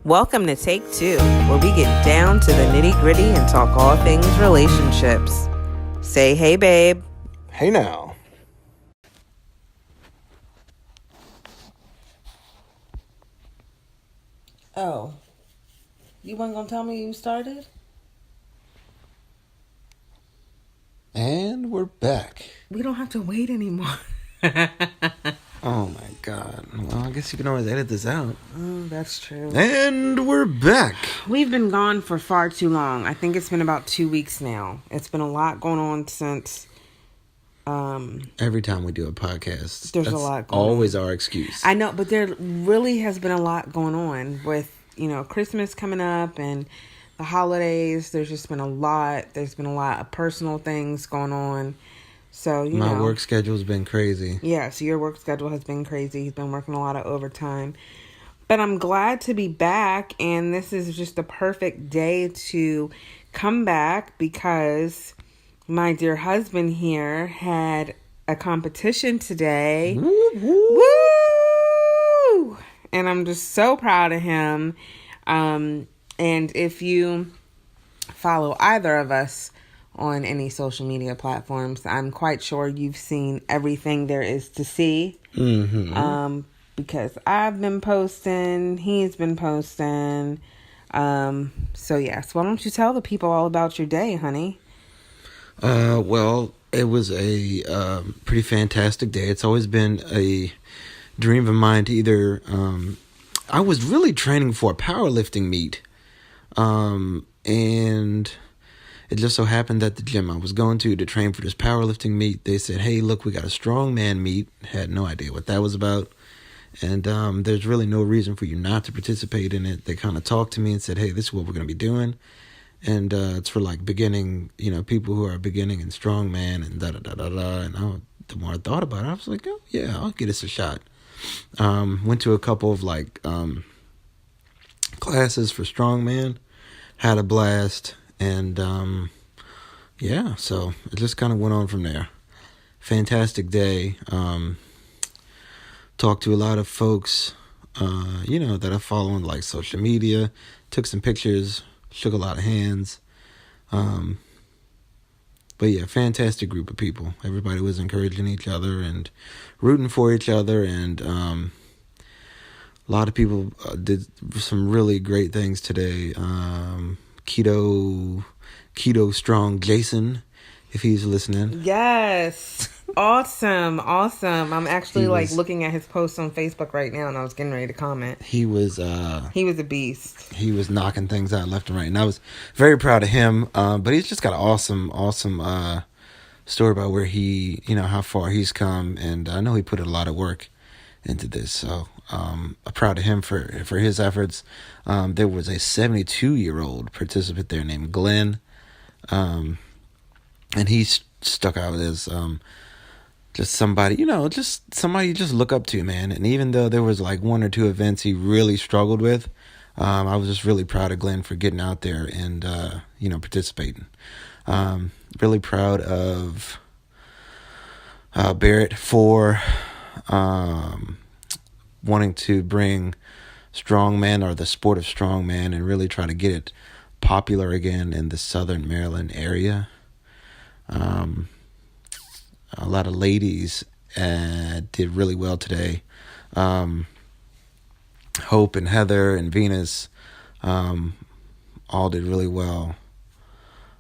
Welcome to Take Two, where we get down to the nitty-gritty and talk all things relationships. Say hey, babe. Hey now. Oh, you weren't gonna tell me you started? And we're back. We don't have to wait anymore. Oh my God. Well, I guess you can always edit this out. That's true. And we're back. We've been gone for far too long. I think it's been about 2 weeks now. It's been a lot going on since... Every time we do a podcast, there's a lot going always on. our excuse. I know, but there really has been a lot going on with, Christmas coming up and the holidays. There's just been a lot. There's been a lot of personal things going on. So, My work schedule's been crazy. Yeah, so your work schedule has been crazy. He's been working a lot of overtime. But I'm glad to be back, and this is just the perfect day to come back because my dear husband here had a competition today. Woo! And I'm just so proud of him. And if you follow either of us on any social media platforms, I'm quite sure you've seen everything there is to see. Mm-hmm. Because I've been posting, he's been posting. So yes, why don't you tell the people all about your day, honey? Well, it was a pretty fantastic day. It's always been a dream of mine to either... I was really training for a powerlifting meet. And it just so happened that the gym I was going to train for this powerlifting meet, they said, hey, look, we got a strongman meet. Had no idea what that was about. And there's really no reason for you not to participate in it. They kind of talked to me and said, hey, this is what we're going to be doing. And it's for like beginning, people who are beginning in strongman and da-da-da-da-da. And the more I thought about it, I was like, oh, yeah, I'll give this a shot. Went to a couple of like classes for strongman. Had a blast. And yeah, so it just kind of went on from there. Fantastic day. Talked to a lot of folks, that I follow on like social media. Took some pictures, shook a lot of hands. But yeah, fantastic group of people. Everybody was encouraging each other and rooting for each other. And a lot of people did some really great things today. Keto Strong Jason, if he's listening. Yes. Awesome. I'm actually looking at his post on Facebook right now, and I was getting ready to comment. He was a beast. He was knocking things out left and right, and I was very proud of him. But he's just got an awesome story about where he, how far he's come, and I know he put a lot of work into this. So I'm proud of him for his efforts. There was a 72-year-old participant there named Glenn, and he stuck out as just somebody, just somebody you just look up to, man. And even though there was like one or two events he really struggled with, I was just really proud of Glenn for getting out there and, participating. Really proud of Barrett for wanting to bring strongman or the sport of strongman and really try to get it popular again in the Southern Maryland area. A lot of ladies did really well today. Hope and Heather and Venus all did really well.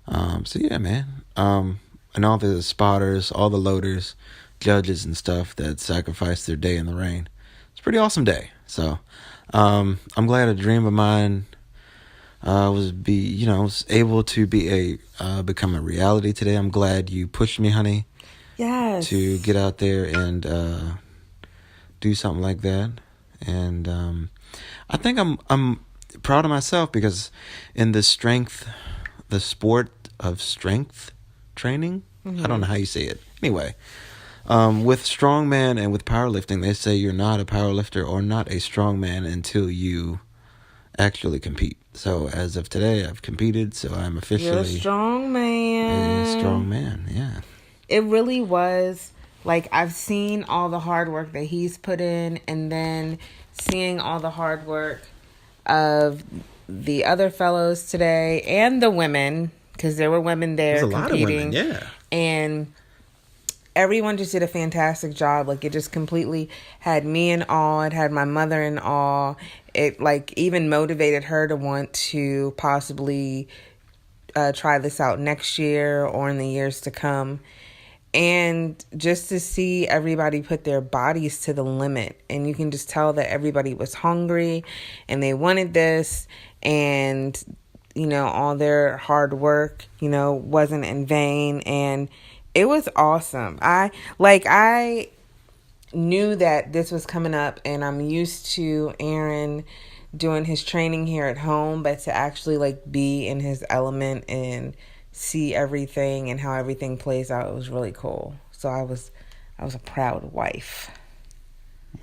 So yeah, man. And all the spotters, all the loaders, judges and stuff that sacrificed their day in the rain. It's a pretty awesome day. So I'm glad a dream of mine was able to become a reality today. I'm glad you pushed me, honey. Yes. To get out there and do something like that. And I think I'm proud of myself because in the sport of strength training, I don't know how you say it. Anyway, with strongman and with powerlifting, they say you're not a powerlifter or not a strongman until you actually compete. So as of today, I've competed, so I'm officially You're a strong man. A strong man, yeah. It really was, I've seen all the hard work that he's put in, and then seeing all the hard work of the other fellows today and the women, because there were women there There's a competing. lot of women, yeah. And everyone just did a fantastic job. Like, it just completely had me in awe. It had my mother in awe. It, like, even motivated her to want to possibly try this out next year or in the years to come. And just to see everybody put their bodies to the limit. And you can just tell that everybody was hungry and they wanted this. And, you know, all their hard work, you know, wasn't in vain. And it was awesome. I knew that this was coming up, and I'm used to Aaron doing his training here at home, but to actually like be in his element and see everything and how everything plays out, it was really cool. So I was a proud wife.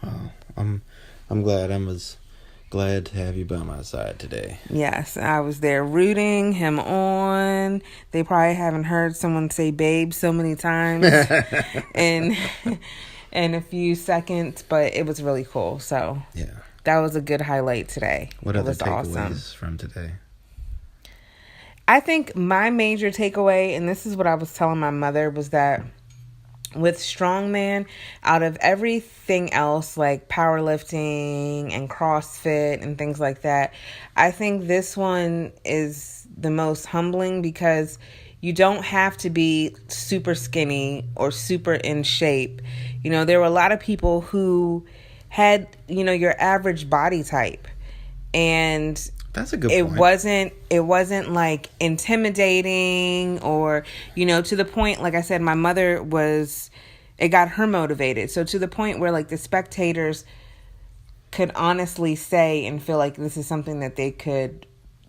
Wow. I'm glad. I was glad to have you by my side today. Yes, I was there rooting him on. They probably haven't heard someone say babe so many times in a few seconds, but it was really cool. So yeah, that was a good highlight today. What other takeaways awesome from today? I think my major takeaway, and this is what I was telling my mother, was that with strongman, out of everything else like powerlifting and CrossFit and things like that, I think this one is the most humbling, because you don't have to be super skinny or super in shape. You know, there were a lot of people who had, you know, your average body type, and that's a good point. It wasn't like intimidating or, you know, to the point, like I said, my mother it got her motivated. So to the point where like the spectators could honestly say and feel like this is something that they could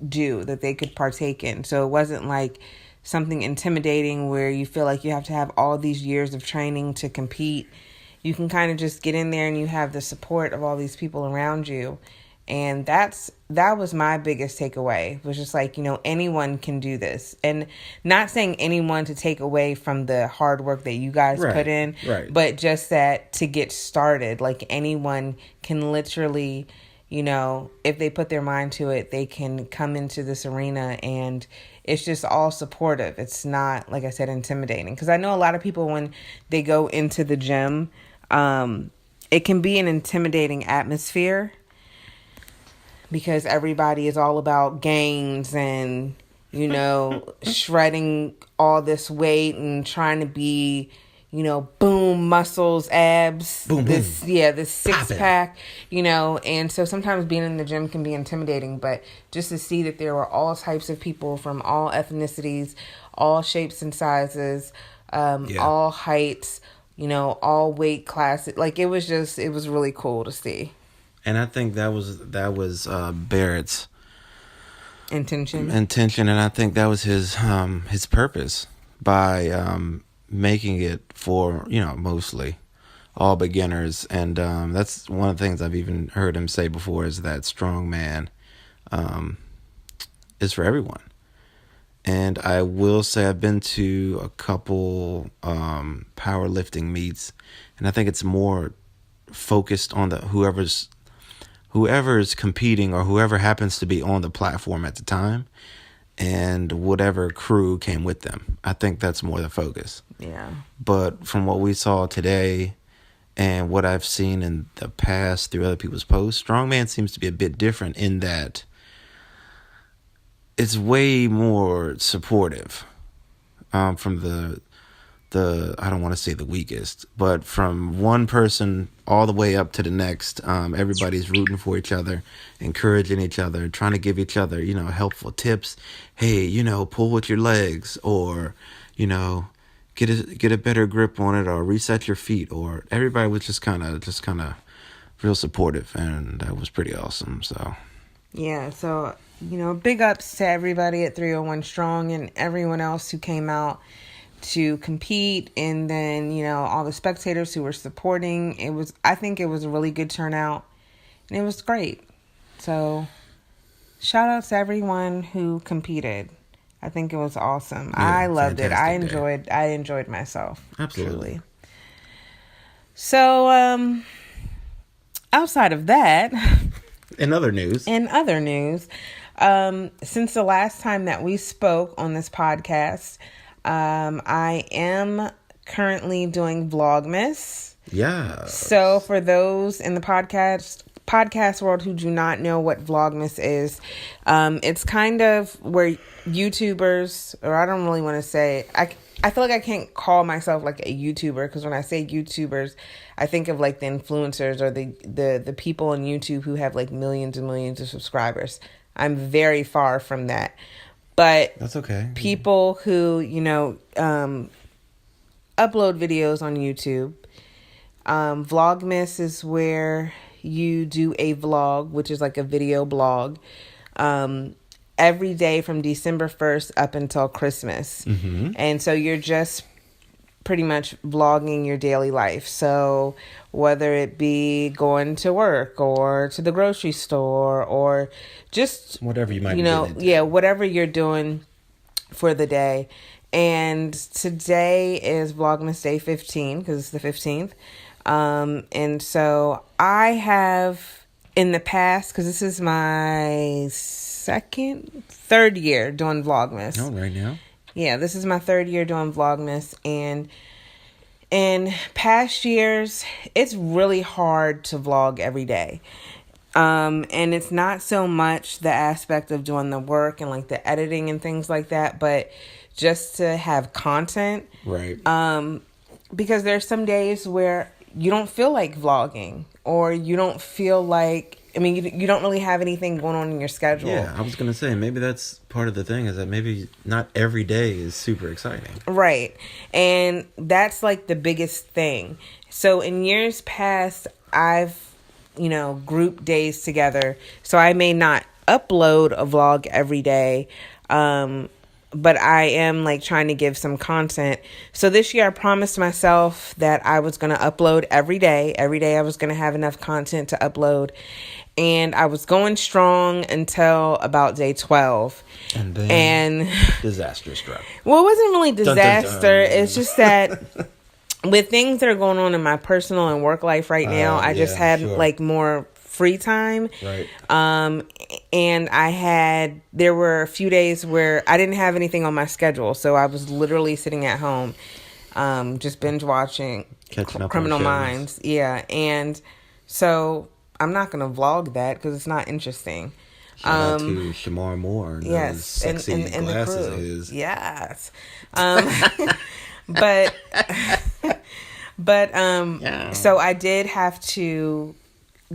do, that they could partake in. So it wasn't like something intimidating where you feel like you have to have all these years of training to compete. You can kind of just get in there and you have the support of all these people around you. And that was my biggest takeaway, was just like, you know, anyone can do this. And not saying anyone to take away from the hard work that you guys put in, but just that to get started, like anyone can literally, you know, if they put their mind to it, they can come into this arena, and it's just all supportive. It's not, like I said, intimidating. Because I know a lot of people, when they go into the gym, it can be an intimidating atmosphere, because everybody is all about gains and, you know, shredding all this weight and trying to be, you know, boom, muscles, abs, this six pack, you know. And so sometimes being in the gym can be intimidating, but just to see that there were all types of people from all ethnicities, all shapes and sizes, all heights, you know, all weight classes, like it was really cool to see. And I think that was Barrett's intention, and I think that was his purpose by making it for, you know, mostly all beginners. And that's one of the things I've even heard him say before, is that strongman is for everyone. And I will say I've been to a couple powerlifting meets, and I think it's more focused on the whoever's competing, or whoever happens to be on the platform at the time, and whatever crew came with them. I think that's more the focus. Yeah. But from what we saw today and what I've seen in the past through other people's posts, strongman seems to be a bit different in that it's way more supportive from the I don't want to say the weakest, but from one person all the way up to the next. Everybody's rooting for each other, encouraging each other, trying to give each other, you know, helpful tips. Hey, you know, pull with your legs, or, you know, get a better grip on it, or reset your feet. Or everybody was just kind of real supportive, and that was pretty awesome. So yeah, so, you know, big ups to everybody at 301 Strong and everyone else who came out to compete, and then, you know, all the spectators who were supporting. I think it was a really good turnout, and it was great. So shout out to everyone who competed. I think it was awesome. Yeah, I loved it. I enjoyed myself. Absolutely. Truly. So outside of that, In other news. Since the last time that we spoke on this podcast, I am currently doing Vlogmas. Yeah. So for those in the podcast world who do not know what Vlogmas is, it's kind of where YouTubers, or I don't really want to say, I feel like I can't call myself like a YouTuber, because when I say YouTubers, I think of like the influencers or the people on YouTube who have like millions and millions of subscribers. I'm very far from that. But that's okay. People who, upload videos on YouTube. Vlogmas is where you do a vlog, which is like a video blog, every day from December 1st up until Christmas. Mm-hmm. And so you're just pretty much vlogging your daily life. So whether it be going to work or to the grocery store or just whatever you might be doing. Whatever you're doing for the day. And today is Vlogmas Day 15, because it's the 15th. And so I have in the past, because this is my third year doing Vlogmas. Oh, right now? Yeah, this is my third year doing Vlogmas, and in past years, it's really hard to vlog every day. And it's not so much the aspect of doing the work and like the editing and things like that, but just to have content. Right. Because there's some days where you don't feel like vlogging, or you don't feel like, you don't really have anything going on in your schedule. Yeah, I was going to say, maybe that's part of the thing, is that maybe not every day is super exciting. Right. And that's like the biggest thing. So in years past, I've, grouped days together. So I may not upload a vlog every day, but I am like trying to give some content. So this year I promised myself that I was going to upload every day. Every day I was going to have enough content to upload. And I was going strong until about day 12. And then disaster struck. Well, it wasn't really disaster. Dun, dun, dun. It's just that with things that are going on in my personal and work life right now, I just had like more free time. Right. And there were a few days where I didn't have anything on my schedule. So I was literally sitting at home, just binge watching Criminal Minds. Yeah. And so I'm not going to vlog that because it's not interesting. Shout out to Shamar Moore. And yes. Sexy and glasses the crew. of his. Yes. So I did have to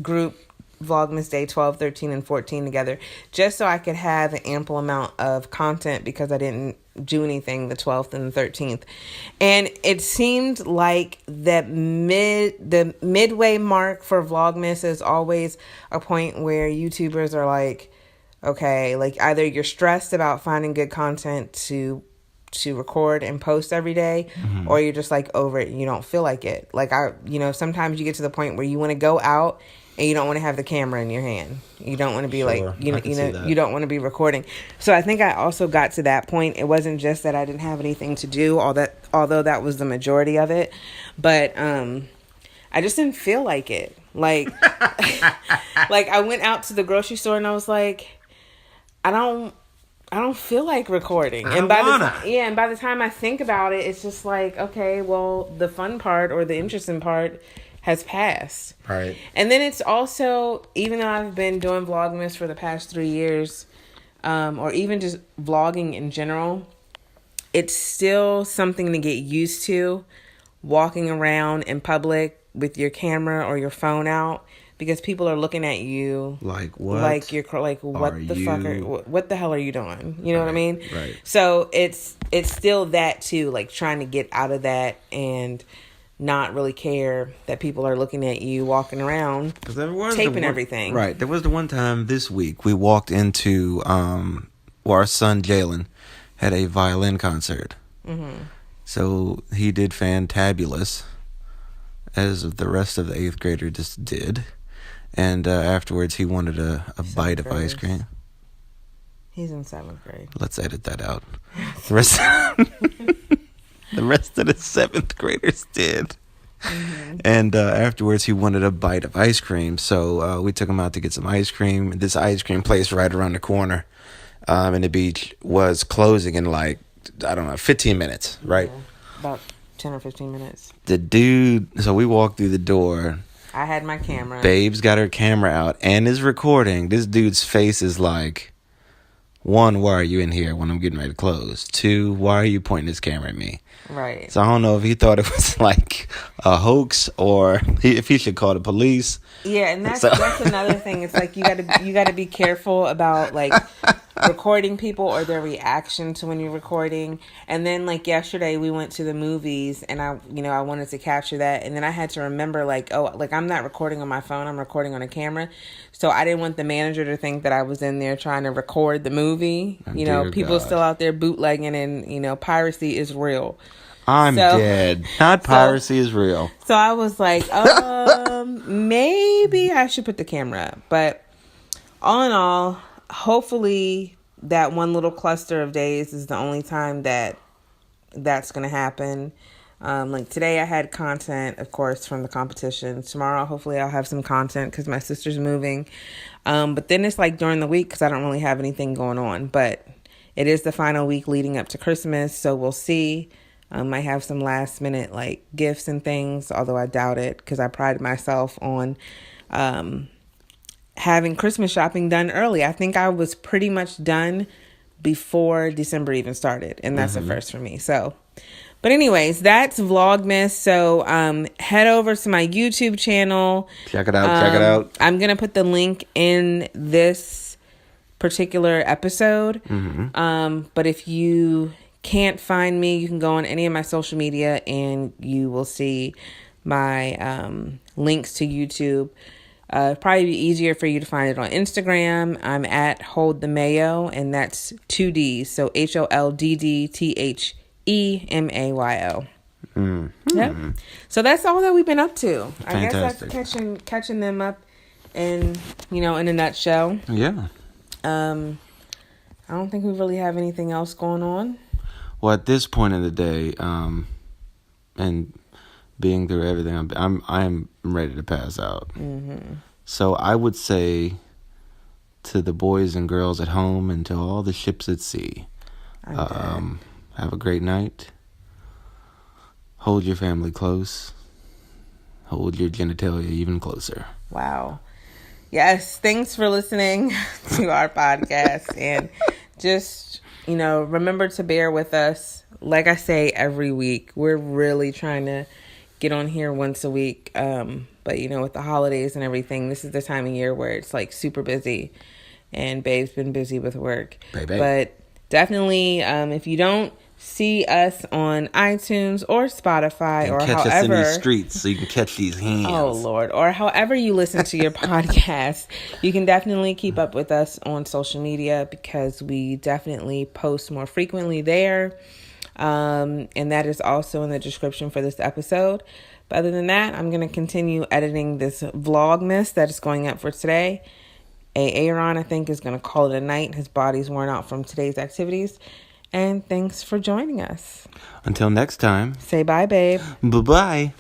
group Vlogmas Day 12, 13, and 14 together just so I could have an ample amount of content, because I didn't do anything the 12th and the 13th. And it seemed like that the midway mark for Vlogmas is always a point where YouTubers are like, okay, like either you're stressed about finding good content to record and post every day, mm-hmm. or you're just like over it and you don't feel like it. Like sometimes you get to the point where you want to go out and you don't want to have the camera in your hand. You don't want to be you don't want to be recording. So I think I also got to that point. It wasn't just that I didn't have anything to do, although that was the majority of it, but I just didn't feel like it. Like like I went out to the grocery store and I was like, I don't feel like recording. And by the time I think about it, it's just like, okay, well, the fun part or the interesting part has passed. Right. And then it's also, even though I've been doing Vlogmas for the past 3 years, or even just vlogging in general, it's still something to get used to, walking around in public with your camera or your phone out, because people are looking at you like what? Like you're like, what the fuck? What the hell are you doing? You know what I mean? Right. So it's still that too, like trying to get out of that and not really care that people are looking at you walking around, taping everything. Right. There was the one time this week we walked into where our son Jalen had a violin concert. Mm-hmm. So he did fantabulous, as the rest of the 8th grader just did. And afterwards he wanted a bite of ice cream. He's in 7th grade. Let's edit that out. The rest of the 7th graders did. And afterwards, he wanted a bite of ice cream. So we took him out to get some ice cream. This ice cream place right around the corner in the beach was closing in like, I don't know, 15 minutes, right? Yeah, about 10 or 15 minutes. The dude, so we walked through the door. I had my camera. Babe's got her camera out and is recording. This dude's face is like, 1, why are you in here when I'm getting ready to close? 2, why are you pointing this camera at me? Right. So I don't know if he thought it was like a hoax or if he should call the police. Yeah, and that's another thing. It's like you gotta be careful about like recording people or their reaction to when you're recording. And then like yesterday we went to the movies and I wanted to capture that, and then I had to remember like, oh, like I'm not recording on my phone, I'm recording on a camera. So I didn't want the manager to think that I was in there trying to record the movie. Oh, people God. Still out there bootlegging, and piracy is real. I'm dead. Not piracy is real. So I was like, maybe I should put the camera up. But all in all, hopefully that one little cluster of days is the only time that's going to happen. Like today I had content, of course, from the competition. Tomorrow, hopefully I'll have some content because my sister's moving. But then it's like during the week because I don't really have anything going on. But it is the final week leading up to Christmas, so we'll see. Might have some last minute like gifts and things, although I doubt it because I pride myself on having Christmas shopping done early. I think I was pretty much done before December even started, and that's a first for me. So, but anyways, that's Vlogmas. So head over to my YouTube channel. Check it out. I'm gonna put the link in this particular episode. But if you can't find me, you can go on any of my social media and you will see my links to YouTube. Probably be easier for you to find it on Instagram. I'm at Hold the Mayo, and that's 2 D's, so HOLDDTHEMAYO. Yep. So that's all that we've been up to. Fantastic. I guess that's catching them up in in a nutshell. Yeah. I don't think we really have anything else going on. Well, at this point in the day, and being through everything, I'm ready to pass out. So I would say to the boys and girls at home and to all the ships at sea, have a great night. Hold your family close. Hold your genitalia even closer. Wow. Yes, thanks for listening to our podcast, and just remember to bear with us. Like I say every week, we're really trying to get on here once a week. But with the holidays and everything, this is the time of year where it's like super busy, and Babe's been busy with work. Baby. But definitely, if you don't see us on iTunes or Spotify, or catch however, us in these streets so you can catch these hands. Oh Lord, or however you listen to your podcast, you can definitely keep up with us on social media because we definitely post more frequently there. And that is also in the description for this episode. But other than that, I'm going to continue editing this Vlogmas that is going up for today. Aaron, I think, is going to call it a night. His body's worn out from today's activities. And thanks for joining us. Until next time. Say bye, babe. Bye-bye.